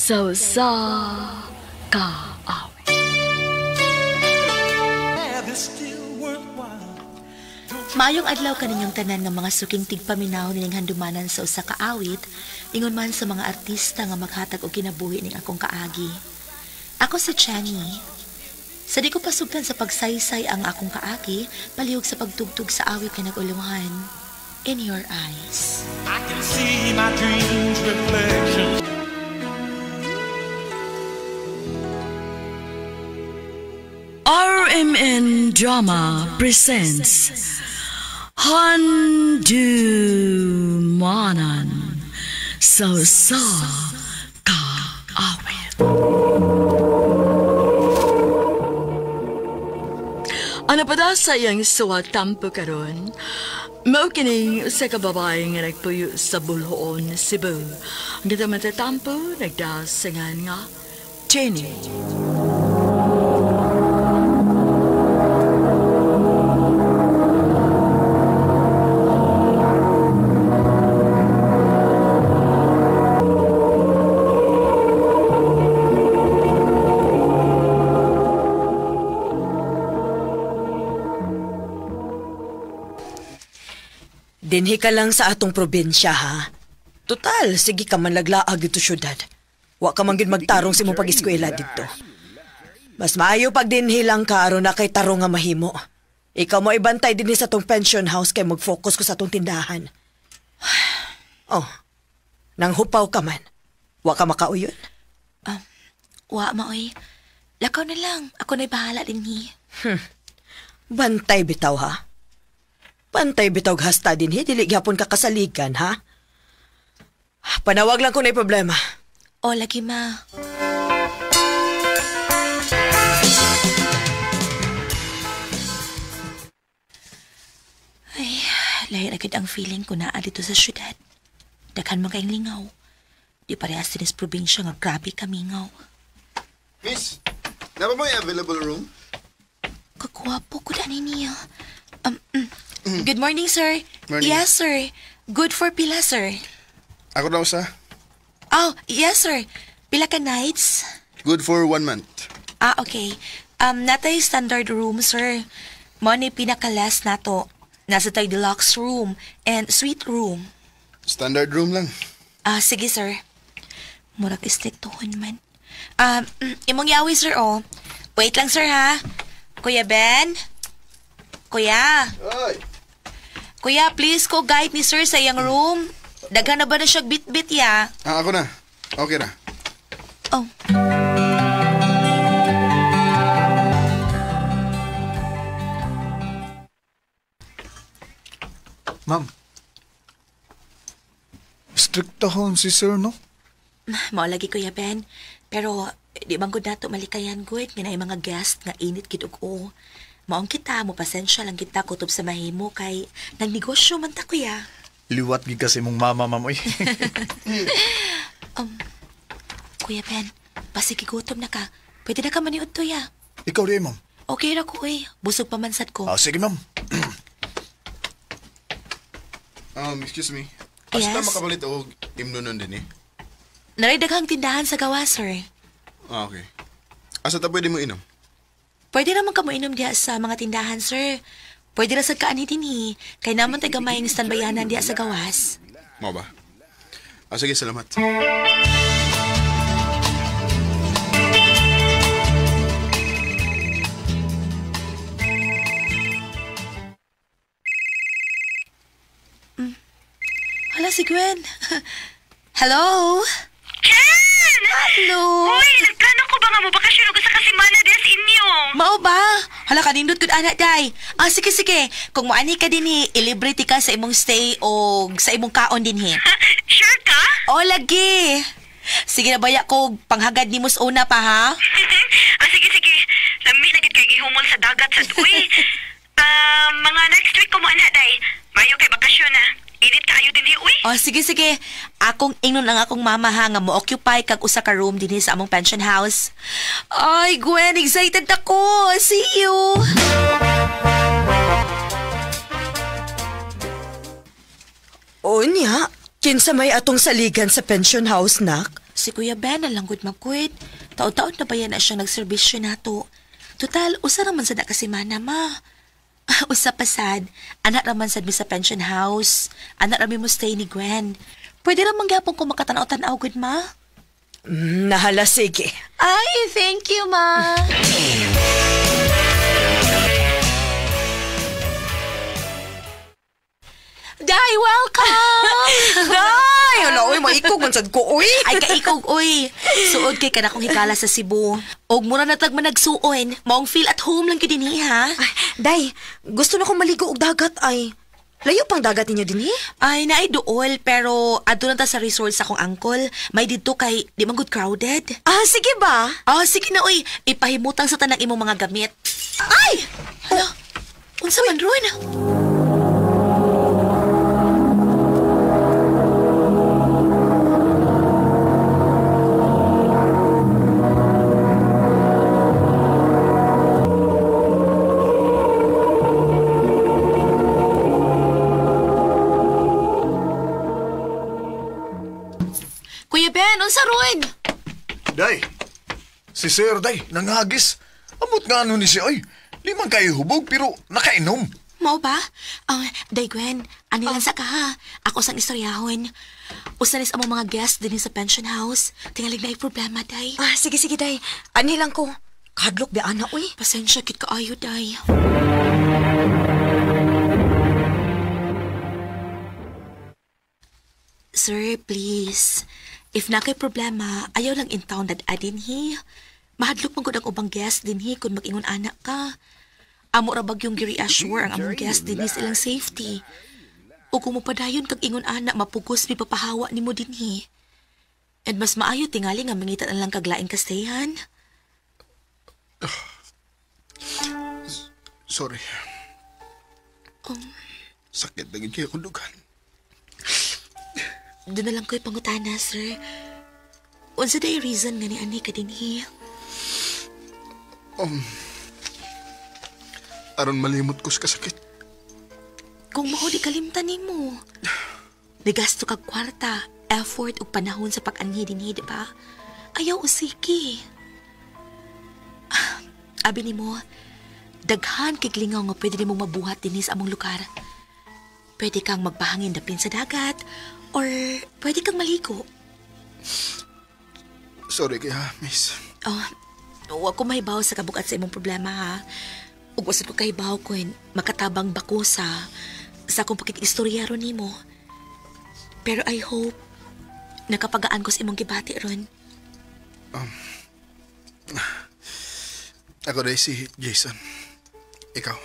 sa kaawit. Maayong adlaw kaninyong tanan nga mga suking tigpaminaw nining handumanan sa usa ka awit, ingon man sa mga artista nga maghatag og kinabuhi ning akong kaagi. Ako si Jenny. Sa di ko pasugdan sa pagsaysay ang akong kaagi, palihog sa pagtugtog sa awit nga nag-uluhan. In your eyes. I can see my dreams reflection. RMN Drama presents Handumanan sa kaawit. Ano pa da sa iyang suwag tampo karon? Mao kini sa kababae nga nagpuyo sa Bulhoon, Cebu. Ang ganda matatampo, nagdasangan nga Jenny. Dinhi ka lang sa atong probinsya, ha? Total, sige ka man laglaag ito syudad. Wa ka man gid magtarong sa imong pag-eskwela dito. Mas maayo pag dinhi lang ka aron na kay tarong nga mahimo. Ikaw mo ibantay dinhi sa tong pension house kay mag-focus ko sa tong tindahan. Oh, nang hupaw ka man. Wa ka makauyon? Wa maoy. Lakaw na lang. Ako na'y bahala dinhi. Bantay bitaw, ha? Pantay bitog hasta din, dili gyapon ka kasaligan, ha? Panawag lang kung na'y problema. O, lagi ma. Ay, layo agad ang feeling ko na dito sa syudad. Daghan man kayong lingaw. Di parehas din sa probinsya nga grabe kamingaw. Miss, na ba may available room? Kagwapo ko na niya. Good morning, sir. Morning. Yes, sir. Good for pila, sir. Ako daw sa. Oh, yes, sir. Pila ka nights? Good for 1 month. Okay. Natay standard room, sir. Mo ni pinaka-last nato. Nasa tay deluxe room and suite room. Standard room lang. Sige, sir. Murag istriktuhon man. Imong yawi, sir, oh. Wait lang, sir, ha? Kuya Ben? Kuya? Ay! Kuya, please ko guide ni sir sa iyang room. Daghan na ba na siya bit-bit, ya? Ako na. Okay na. Oh. Ma'am, strictahon si sir, no? Mao lagi, Kuya Ben. Pero, di bang gud nato malikayan gud nga naay mga guest nga init gid og maong kita mo pasensya lang kita kutob sa mahimo kay nagnegosyo man ta, kuya. Liwat gid kasi mong mama, ma'am, oy. Kuya Ben, pasikigutom na ka. Pwede na ka maniud to, ya. Ikaw rin, ma'am. Okay ra ko, eh. Busog pa man sad ko. Sige, ma'am. Excuse me. Yes? Basta makapalit o imnunon din eh. Naray daghang tindahan sa gawa, sir. Okay. Asa ta pwede mo inom? Pwede naman ka mo inom diya sa mga tindahan, sir. Pwede na sa kaani din, eh. Kay naman tayo gamayang standbayanan diya sa gawas. Mo ba? Sige, salamat. Hala, si Gwen. Hello? Ken! Hello? Uy, nagkano ko ba nga mo bakasyon o sa kasimana din sa inyo? Mao ba? Hala, kanindot kud anak day. Sige, sige. Kung moani ka din, ilibre ti ka sa imong stay o sa imong kaon din, he. Sure ka? O, lagi. Sige na baya ko, panghagad ni Mus una pa, ha? Sige, sige. Lami na gid kay gihumol sa dagat sa uy. Mga next week ko mo anak day. Mayo kay bakasyon na. Init kayo din, uy. Sige, sige. Akong ingnon ang akong mama, ha, nga mo-occupy kag usa ka room din sa among pension house. Ay, Gwen, excited ako. See you. O niya, kinsa may atong saligan sa pension house, nak? Si Kuya Ben, nalanggod magkwit. Taon-taon na ba yan na siyang nagserbisyo nato? Total, usa raman sad na kasi mana, ma. Usa pa sad, anak raman sad mi sa pension house. Anak raman mo stay ni Gwen. Pwede raman gapon ko makatanaw-tanaw, good, ma? Nahala, sige. Ay, thank you, ma. Day, welcome! Day! Hala, uy, maikog man sad ko, uy. Ay, kaikog, uy. Suod kay kanakong hikala sa Cebu. Og mura na tag managsuon. Maong feel at home lang kidini, ha? Ay, Day, gusto na kong maligo og dagat ay. Layo pang dagat ninyo din eh? Ay, naay dool, pero adto na ta sa resort sa akong uncle. May dito kay di man good crowded. Ah, sige ba? Sige na, uy. Ipahimutang sa tanang imong mga gamit. Ay! Hala, unsa man ron? Kuya Ben, unsa ron? Day, si Sir Day, nangagis. Amot nga ano ni si ay. Limang kayo hubog pero nakainom. Mao ba? Day Gwen, anilan sa ka ha. Ako sang istoryahon. Usanis among mga guest din sa pension house. Tingalig na problema, Day. Ah, sige, Day. Ani lang ko. Kadlok ba, ana, uy? Pasensya, kit kaayo, Day. Sir, please. If na kay problema, ayaw lang in town that adin hi. Mahadlok man gud ang ubang guest din hi kung mag-ingon anak ka. Amo ra bag yung gi-reassure ang among guest din hi sa ilang safety. O kung mapadayon kag ingon anak, mapugos mi papahawa nimo din hi. And mas maayo tingali nga mangita na lang kaglaing kastayan. Sorry. Sakit na kayo kung dugan. Doon na lang ko'y pangutana, sir. Unsa day reason nga ni ani ka din hi? Aron malimot ko sa kasakit. Kung mao di kalimtan nimo. Nigasto kag kwarta, effort ug panahon sa pag-anhi dinhi, di ba? Ayaw usiki. Abi nimo, daghan kay lingaw nga pwede nimong mabuhat dinhi sa among lugar. Pwede kang magpahangin dapin sa dagat, or pwede kang maligo. Sorry kaya, miss. Huwag ko mahibaw sa kabukat sa imong problema, ha? Ug usad ko kahibaw ko makatabang bako sa akong pakikistorya ron nimo. Pero I hope nakapagaan ko sa imong gibati ron. Ako dahil si Jason. Ikaw.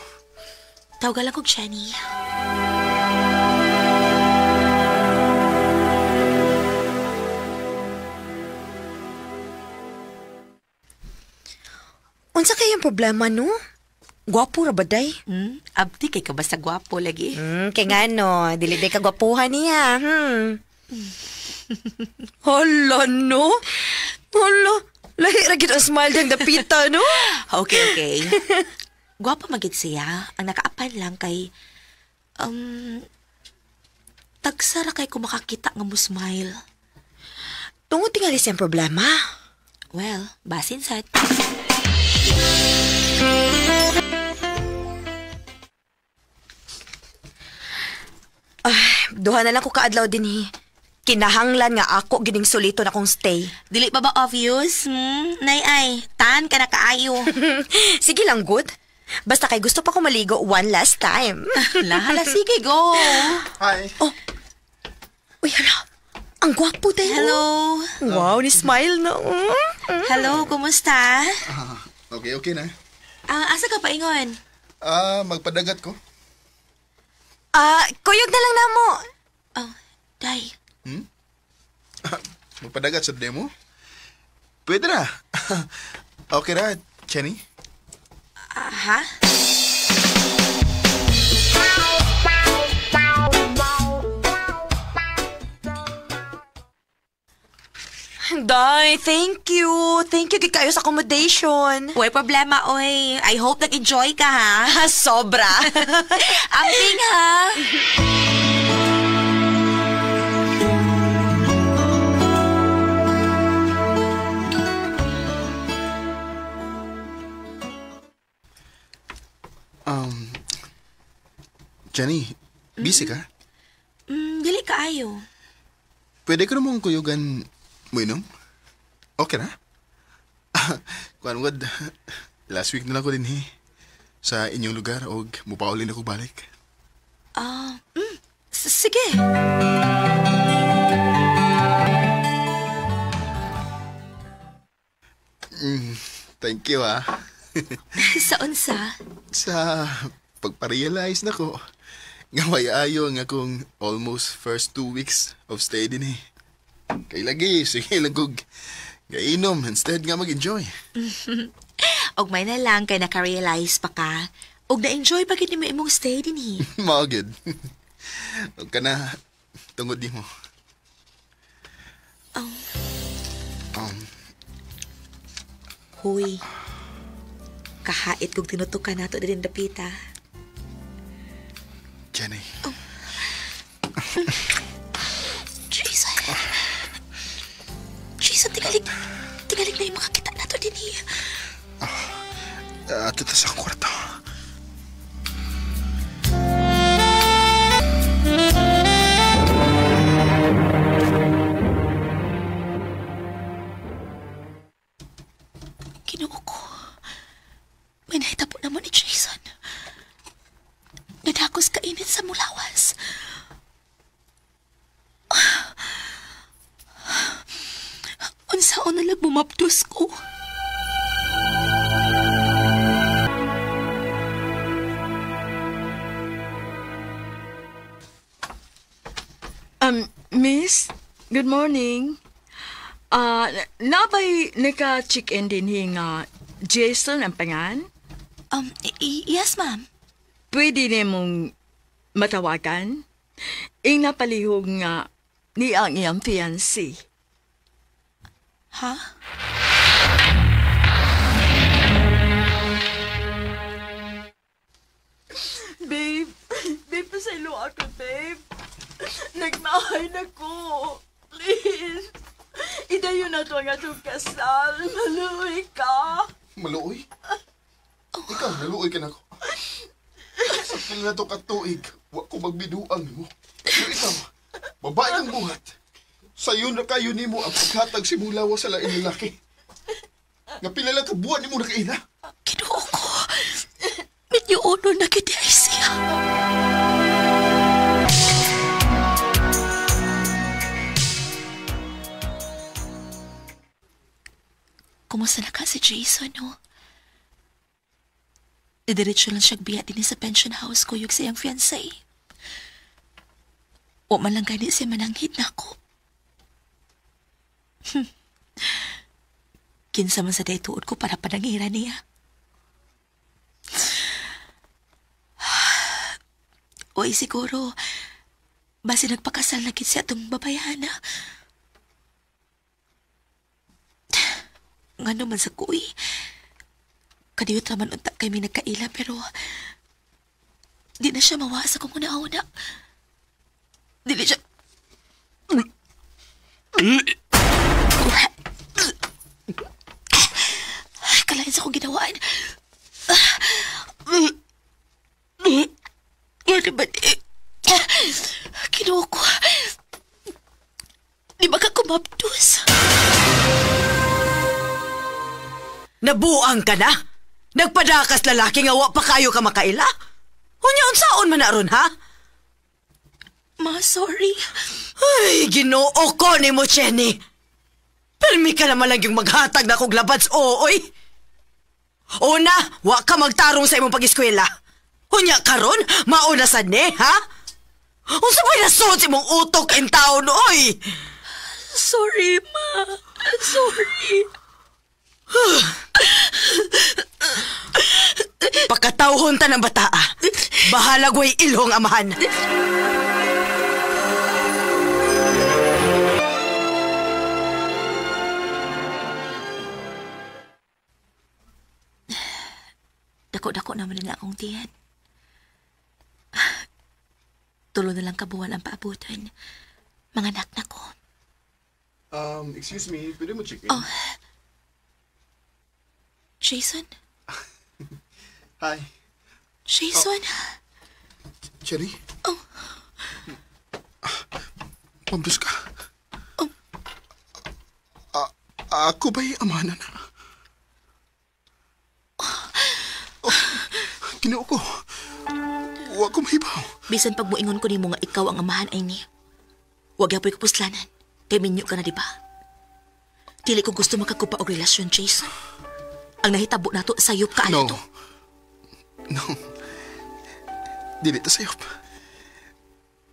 Tawagan lang kong Shani. Unsa kayang problema, no? Gwapo ra ba, Day? Abdi kay ka basta gwapo lagi. Kay nga no, dili day ka gwapuhan niya, Hala, no? Hala, lahi ra gid ang smile dang dapita, no? Okay. Gwapo magid siya. Ang nakaapan lang kay tagsara kay kung makakita nga mo smile. Tungod tingali siyang problema. Well, basin sad. Duha na lang ko kaadlaw din Kinahanglan nga ako gining solito na kong stay. Dili pa ba obvious? Nay ay, tan ka na kaayo. Sige lang, good. Basta kay gusto pa ko maligo one last time. Lahala, sige, go. Hi. Uy, hala. Ang gwapo tayo. Hello. Wow, ni smile na. Hello, kumusta? Okay na. Asa ka pa ingon? Magpadagat ko. Kuyog na lang na mo. Day. Magpadagat sa demo? Pwede na. Okay na, Jenny. Ha? Day, thank you. Thank you kay kayo sa accommodation. Way problema, oy. I hope nag-enjoy ka, ha? Sobra. Amping, ha? Um, Jenny, busy ka? Dili kaayo. Pwede ko namang kuyugan mo inom? Okay na? Kuan wad, last week na lang ko din sa inyong lugar o mupaulin ako balik. Sige. Thank you Sa unsa? Sa pagpa-realize na ko, nga may ayo nga akong almost first 2 weeks of stay din Kay lagi, sige lang kog gainom instead nga mag-enjoy. Og may na lang kay naka-realize pa ka. Og na-enjoy pa gid mo imong stay din Mao gid. Og kana tungod nimo. Huy. Kahait kog tinutukan nato din dapita. Jenny. Jason. Jason, tingalik na yung makakita nato din Ato ta sa kwarto. Ginoo ko. May nahitabo naman ni Jason. Nadakos kainit sa mulawas. Unsaon na lang bumabdos ko. Miss, good morning. Nabay naka-check-in din nga Jason ang pangan? Yes, ma'am. Pwede na mong matawagan? Ing napalihog nga ni ang iyang fiancé. Ha? Babe, pasaylo ako, babe. Nagmahay na ko. Please. Idayo na to nga itong kasal. Maluoy ka. Maluoy? Ikaw, naluoy ka na ko. Sa kila na to katuig, wa ko magbiduang mo. Pero ikaw, babae ang buhat. Sa'yo na kayo ni mo ang paghatag simulawa sa laing lalaki. Nga pilala ka buwan ni mo na kaina. Ginoo ko. Medyo uno na kita siya. Kumusta na ka si Jason, no? Didiretso lang siyang biya din sa pension house ko yung siyang fiancé. O man lang gani siya mananghid na ako. Kinsa man sa daytuod ko para panangira niya. Oy, siguro, basi nagpakasal na siya itong babayana. Nga naman sa kuy. Kadiyot naman unta kami nagkaila pero di na siya mawasa kung una-una. Dili siya... Kalain sa kong ginawaan. Ano ba di? Kinuha ko. Di ba ka kumaptos? Nabuang ka na? Nagpadakas lalaki nga wa pa kayo ka makaila? Unya unsaon man na ron, ha? Ma, sorry. Ay, Ginoo ko ni mo, Jenny. Permi ka naman lang yung maghatag na kong labads, ooy. Una, wa ka magtarong sa imong pag-eskwela. Unya karon, mauna sad ni, ha? Unsa ba nasod sa imong utok in taon, oy? Sorry, Ma. Sorry. Pakatawhon ta ng bataa. Bahala gway ilhong amahan. Dako-dako naman nila akong tiyan. Tulo na lang kabuwan ang paabutan. Mga anak na ko. Excuse me, pwede mo check in? Oh. Jason? Hi. Jason? Jenny? Oh. Mabdos ka? Oh. Ako ba'y amanan na? Ginoo ko. Wa ko mahibaw. Bisan pag muingon ko nimo nga ikaw ang amahan ay ni. Huwag yapoy kapuslanan. Kay minyo ka na, di ba? Dili ko gusto makakupa og relasyon, Jason. Ang nahitabo nato sayop ka No. to. No. Dili ta sayop.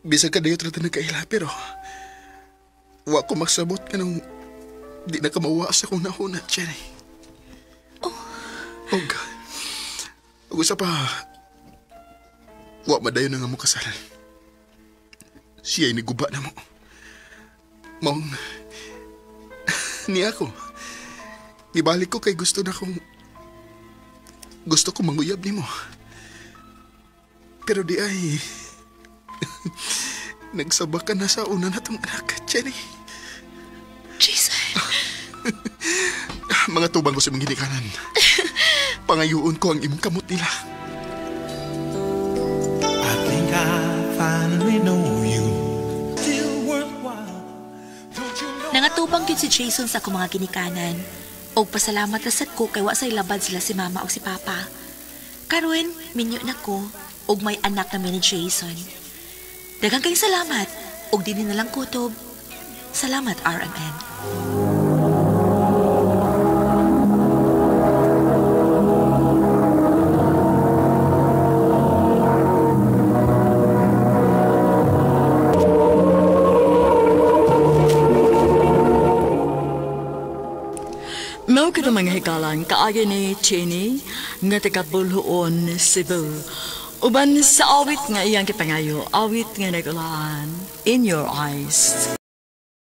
Bisan ka dayo trata na kaila, pero wa ko magsabot ka nung di na ka mawaas akong nahuna, Jenny. Oh. Oh, God. Usa pa, wa madayon na nga mo kasal. Siya'y niguba na mo. Maong, ni ako, nibalik ko kay gusto ko manguyab ni mo. Pero di ay, nagsabak ka na sa una na tong anak, Jenny. Jason. Mga tubang ko sa mga ginikanan. Pangayuon ko ang imong kamot nila. I think I finally know you. Still worthwhile. Don't you know? Nangatubang yun si Jason sa akong mga ginikanan. O pasalamat na sad ko kay wa say labad sila si mama o si papa. Karon, minyo na ko, og may anak na ni Jason. Daghang kayong salamat, og dili na lang kutob. Salamat, RMN. Mao kita mga hikalan kaagi ni Cheney nga taga Bulhoon, Cebu. Uban sa awit nga iyang kipangayo, awit nga nagulahan, In Your Eyes.